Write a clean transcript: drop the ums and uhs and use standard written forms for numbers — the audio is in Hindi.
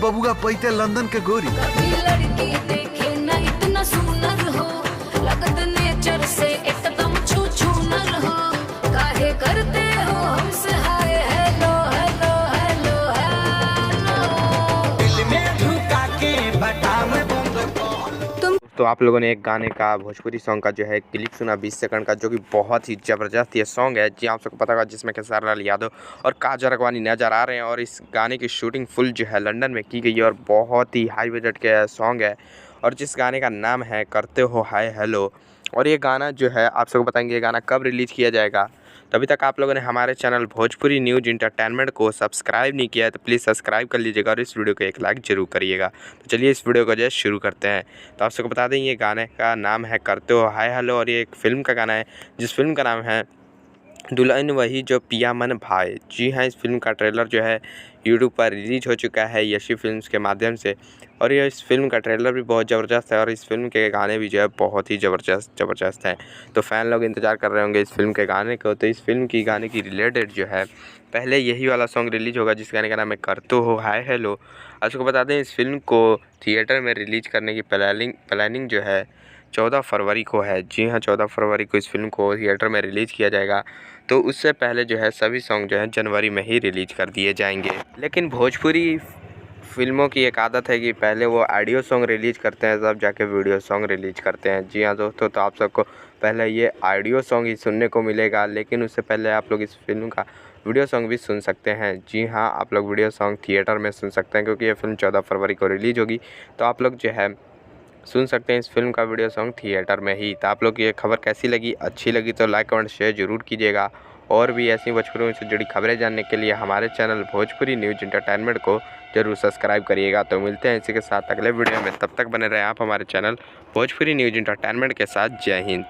बबुआ पैते लंदन के गोरी। कभी लड़की देखे न इतना सुंदर हो, लगत नेचर से एकदम छू छू नर हो। काहे करते हो हमसे hi hello hello hello hello, दिल में ढुका के बटाम बंद तुम। तो आप लोगों ने एक गाने का भोजपुरी सॉन्ग का जो है क्लिप सुना 20 सेकंड का, जो कि बहुत ही ज़बरदस्त ये सॉन्ग है। जी आप सबको पता होगा, जिसमें खेसारी लाल यादव और काजल राघवानी नज़र आ रहे हैं। और इस गाने की शूटिंग फुल जो है लंदन में की गई है और बहुत ही हाई बजट के सॉन्ग है। और जिस गाने का नाम है करते हो हाय हेलो। और ये गाना जो है आप सबको बताएंगे ये गाना कब रिलीज़ किया जाएगा। तभी तक आप लोगों ने हमारे चैनल भोजपुरी न्यूज़ इंटरटेनमेंट को सब्सक्राइब नहीं किया है तो प्लीज़ सब्सक्राइब कर लीजिएगा और इस वीडियो को एक लाइक ज़रूर करिएगा। तो चलिए इस वीडियो को जो है शुरू करते हैं। तो आप सबको बता दें ये गाने का नाम है करते हो हाय हेलो और ये एक फ़िल्म का गाना है, जिस फिल्म का नाम है दुल्हन वही जो पिया मन भाई। जी हाँ, इस फिल्म का ट्रेलर जो है यूट्यूब पर रिलीज हो चुका है यशी फिल्म्स के माध्यम से। और ये इस फिल्म का ट्रेलर भी बहुत ज़बरदस्त है और इस फिल्म के गाने भी जो है बहुत ही ज़बरदस्त हैं। तो फ़ैन लोग इंतज़ार कर रहे होंगे इस फिल्म के गाने को। तो इस फिल्म की गाने की रिलेटेड जो है पहले यही वाला सॉन्ग रिलीज होगा, जिस गाने का नाम है करते हो हाय हेलो। आपको बता दें इस फिल्म को थिएटर में रिलीज करने की प्लानिंग जो है 14 फरवरी को है। जी हाँ, 14 फरवरी को इस फिल्म को थिएटर में रिलीज़ किया जाएगा। तो उससे पहले जो है सभी सॉन्ग जो है जनवरी में ही रिलीज कर दिए जाएंगे। लेकिन भोजपुरी फिल्मों की एक आदत है कि पहले वो ऑडियो सॉन्ग रिलीज़ करते हैं तब जाके वीडियो सॉन्ग रिलीज करते हैं। जी हाँ दोस्तों, तो आप सबको पहले ये ऑडियो सॉन्ग ही सुनने को मिलेगा, लेकिन उससे पहले आप लोग इस फिल्म का वीडियो सॉन्ग भी सुन सकते हैं। जी हाँ, आप लोग वीडियो सॉन्ग थिएटर में सुन सकते हैं क्योंकि ये फिल्म 14 फरवरी को रिलीज़ होगी। तो आप लोग जो है सुन सकते हैं इस फिल्म का वीडियो सॉन्ग थिएटर में ही। तो आप लोग ये खबर कैसी लगी, अच्छी लगी तो लाइक कमेंट शेयर ज़रूर कीजिएगा। और भी ऐसी भोजपुरी से जुड़ी खबरें जानने के लिए हमारे चैनल भोजपुरी न्यूज़ इंटरटेनमेंट को जरूर सब्सक्राइब करिएगा। तो मिलते हैं इसी के साथ अगले वीडियो में, तब तक बने रहें आप हमारे चैनल भोजपुरी न्यूज़ इंटरटेनमेंट के साथ। जय हिंद।